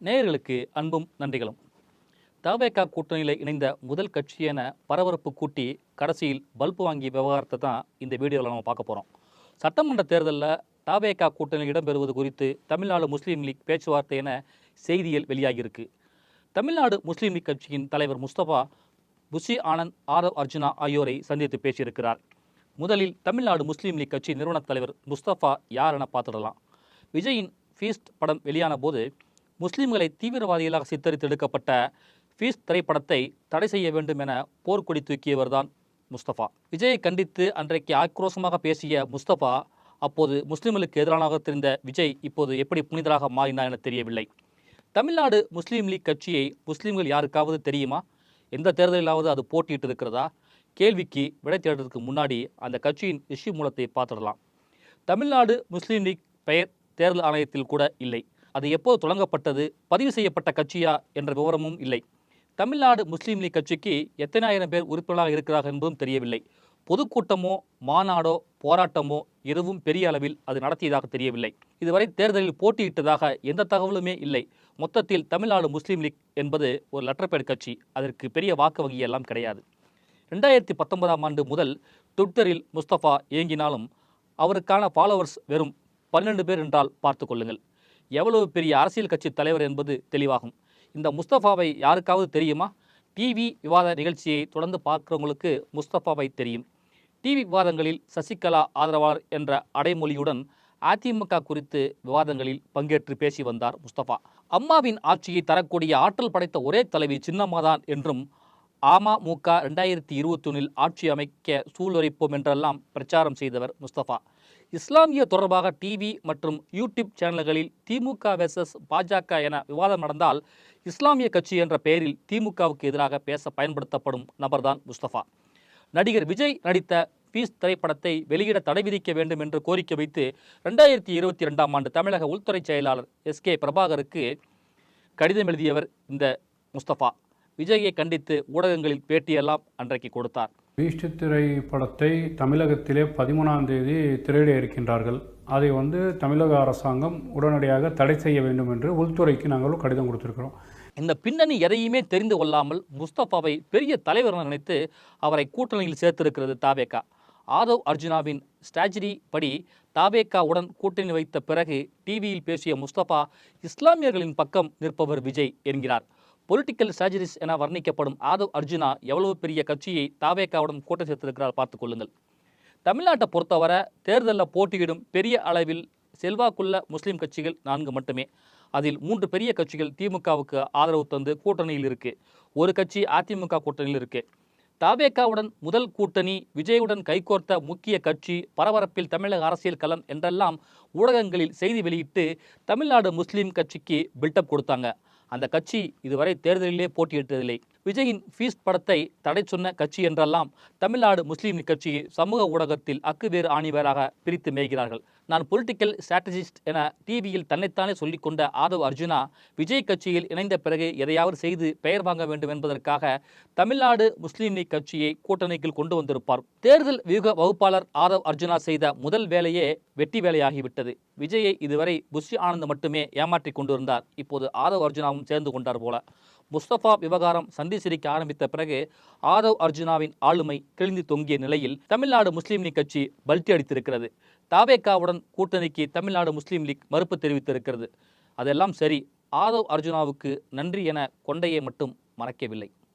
நேயர்களுக்கு அன்பும் நன்றிகளும். தவேகா கூட்டணியில் இணைந்த முதல் கட்சி என பரபரப்பு கூட்டி கடைசியில் பல்பு வாங்கிய விவகாரத்தை தான் இந்த வீடியோவில் நம்ம பார்க்க போகிறோம். சட்டமன்ற தேர்தலில் தவேகா கூட்டணியில் இடம்பெறுவது குறித்து தமிழ்நாடு முஸ்லீம் லீக் பேச்சுவார்த்தை என செய்தியில் வெளியாகியிருக்கு. தமிழ்நாடு முஸ்லீம் லீக் கட்சியின் தலைவர் முஸ்தபா, புஷி ஆனந்த், ஆரவ் அர்ஜுனா ஆகியோரை சந்தித்து பேசியிருக்கிறார். முதலில் தமிழ்நாடு முஸ்லீம் லீக் கட்சி நிறுவன தலைவர் முஸ்தபா யார் என பார்த்துடலாம். விஜயின் ஃபீஸ்ட் படம் வெளியான போது முஸ்லீம்களை தீவிரவாதிகளாக சித்தரித்து எடுக்கப்பட்ட ஃபீஸ்ட் திரைப்படத்தை தடை செய்ய வேண்டும் என போர்க்கொடி தூக்கியவர் தான் முஸ்தபா. விஜயை கண்டித்து அன்றைக்கு ஆக்ரோஷமாக பேசிய முஸ்தபா, அப்போது முஸ்லீம்களுக்கு எதிரானதாக தெரிந்த விஜய் இப்போது எப்படி புனிதராக மாறினார் என தெரியவில்லை. தமிழ்நாடு முஸ்லீம் லீக் கட்சியை முஸ்லீம்கள் யாருக்காவது தெரியுமா? எந்த தேர்தலிலாவது அது போட்டியிட்டு இருக்கிறதா? கேள்விக்கு விடை தேடுறதுக்கு முன்னாடி அந்த கட்சியின் இஷ்யூ மூலத்தை பார்த்துடலாம். தமிழ்நாடு முஸ்லீம் லீக் பெயர் தேர்தல் ஆணையத்தில் கூட இல்லை. அது எப்போது தொடங்கப்பட்டது, பதிவு செய்யப்பட்ட கட்சியா என்ற விவரமும் இல்லை. தமிழ்நாடு முஸ்லீம் லீக் கட்சிக்கு எத்தனை ஆயிரம் பேர் உறுப்பினராக இருக்கிறார்கள் என்பதும் தெரியவில்லை. பொதுக்கூட்டமோ மாநாடோ போராட்டமோ எதுவும் பெரிய அளவில் அது நடத்தியதாக தெரியவில்லை. இதுவரை தேர்தலில் போட்டியிட்டதாக எந்த தகவலுமே இல்லை. மொத்தத்தில் தமிழ்நாடு முஸ்லீம் லீக் என்பது ஒரு லெட்டர்பேட் கட்சி. அதற்கு பெரிய வாக்கு வங்கியெல்லாம் கிடையாது. 2019ஆம் ஆண்டு முதல் ட்விட்டரில் முஸ்தபா இயங்கினாலும் அவருக்கான ஃபாலோவர்ஸ் வெறும் 12 பேர் என்றால் பார்த்து கொள்ளுங்கள். எவ்வளவு பெரிய அரசியல் கட்சி தலைவர் என்பது தெளிவாகும். இந்த முஸ்தபாவை யாருக்காவது தெரியுமா? டிவி விவாத நிகழ்ச்சியை தொடர்ந்து பார்க்கிறவங்களுக்கு முஸ்தபாவை தெரியும். டிவி விவாதங்களில் சசிகலா ஆதரவாளர் என்ற அடைமொழியுடன் அதிமுக குறித்து விவாதங்களில் பங்கேற்று பேசி வந்தார் முஸ்தபா. அம்மாவின் ஆட்சியை தரக்கூடிய ஆற்றல் படைத்த ஒரே தலைவி சின்னம்மாதான் என்றும், அமமுக 2021 ஆட்சி அமைக்க சூளுரைப்போம் என்றெல்லாம் பிரச்சாரம் செய்தவர் முஸ்தபா. இஸ்லாமிய தொடர்பாக டிவி மற்றும் யூடியூப் சேனல்களில் திமுக வெர்சஸ் பாஜக என விவாதம் நடந்தால் இஸ்லாமிய கட்சி என்ற பெயரில் திமுகவுக்கு எதிராக பேச பயன்படுத்தப்படும் நபர்தான் முஸ்தபா. நடிகர் விஜய் நடித்த ஃபீஸ்ட் திரைப்படத்தை வெளியிட தடை விதிக்க வேண்டும் என்று கோரிக்கை வைத்து 2022ஆம் ஆண்டு தமிழக உள்துறை செயலாளர் SK பிரபாகருக்கு கடிதம் எழுதியவர் இந்த முஸ்தபா. விஜயை கண்டித்து ஊடகங்களில் பேட்டியெல்லாம் அன்றைக்கு கொடுத்தார். ஃபீஸ்ட் திரைப்படத்தை தமிழகத்திலே 13ஆம் தேதி திரையிட இருக்கின்றார்கள். அதை தமிழக அரசாங்கம் உடனடியாக தடை செய்ய வேண்டும் என்று உள்துறைக்கு நாங்கள் கடிதம் கொடுத்திருக்கிறோம். இந்த பின்னணி எதையுமே தெரிந்து கொள்ளாமல் முஸ்தபாவை பெரிய தலைவர் நினைத்து அவரை கூட்டணியில் சேர்த்திருக்கிறது தவேகா. ஆரவ் அர்ஜுனாவின் ஸ்ட்ராட்டஜி படி தவேகாவுடன் கூட்டணி வைத்த பிறகு டிவியில் பேசிய முஸ்தபா, இஸ்லாமியர்களின் பக்கம் நிற்பவர் விஜய் என்கிறார். பொலிட்டிக்கல் ஸ்ட்ராட்டஜிஸ்ட் என வர்ணிக்கப்படும் ஆரவ் அர்ஜுனா எவ்வளவு பெரிய கட்சியை தவேகாவுடன் கூட்டணி சேர்த்திருக்கிறார் பார்த்துக் கொள்ளுங்கள். தமிழ்நாட்டை பொறுத்தவரை தேர்தலில் போட்டியிடும் பெரிய அளவில் செல்வாக்குள்ள முஸ்லீம் கட்சிகள் 4 மட்டுமே. அதில் 3 பெரிய கட்சிகள் திமுகவுக்கு ஆதரவு தந்து கூட்டணியில் இருக்கு. ஒரு கட்சி அதிமுக கூட்டணியில் இருக்கு. தவேகாவுடன் முதல் கூட்டணி, விஜயுடன் கைகோர்த்த முக்கிய கட்சி, பரபரப்பில் தமிழக அரசியல் களம் என்றெல்லாம் ஊடகங்களில் செய்தி வெளியிட்டு தமிழ்நாடு முஸ்லீம் கட்சிக்கு பில்டப் கொடுத்தாங்க. அந்த கட்சி இதுவரை தேர்தலிலே போட்டியிட்டதில்லை. விஜயின் ஃபீஸ்ட் படத்தை தடை சொன்ன கட்சி என்றெல்லாம் தமிழ்நாடு முஸ்லீம் லீக் கட்சியை சமூக ஊடகத்தில் அக்குவேறு ஆணிவேராக பிரித்து மேய்கிறார்கள். நான் பொலிட்டிக்கல் ஸ்ட்ராட்டஜிஸ்ட் என டிவியில் தன்னைத்தானே சொல்லிக்கொண்ட ஆரவ் அர்ஜுனா விஜய் கட்சியில் இணைந்த பிறகு எதையாவது செய்து பெயர் வாங்க வேண்டும் என்பதற்காக தமிழ்நாடு முஸ்லீம் லீக் கட்சியை கூட்டணிக்குள் கொண்டு வந்திருப்பார். தேர்தல் வியூக வகுப்பாளர் ஆரவ் அர்ஜுனா செய்த முதல் வேலையே வெற்றி வேலையாகிவிட்டது. விஜயை இதுவரை புஷி ஆனந்த் மட்டுமே ஏமாற்றி கொண்டிருந்தார். இப்போது ஆரவ் அர்ஜுனாவும் சேர்ந்து கொண்டார் போல. முஸ்தபா விவகாரம் சந்தி சிரிக்க ஆரம்பித்த பிறகு ஆரவ் அர்ஜுனாவின் ஆளுமை கிழிந்து தொங்கிய நிலையில் தமிழ்நாடு முஸ்லீம் லீக் கட்சி பல்டி அடித்திருக்கிறது. தவேகாவுடன் கூட்டணிக்கு தமிழ்நாடு முஸ்லீம் லீக் மறுப்பு தெரிவித்திருக்கிறது. அதெல்லாம் சரி, ஆரவ் அர்ஜுனாவுக்கு நன்றி என கொண்டையை மட்டும் மறைக்கவில்லை.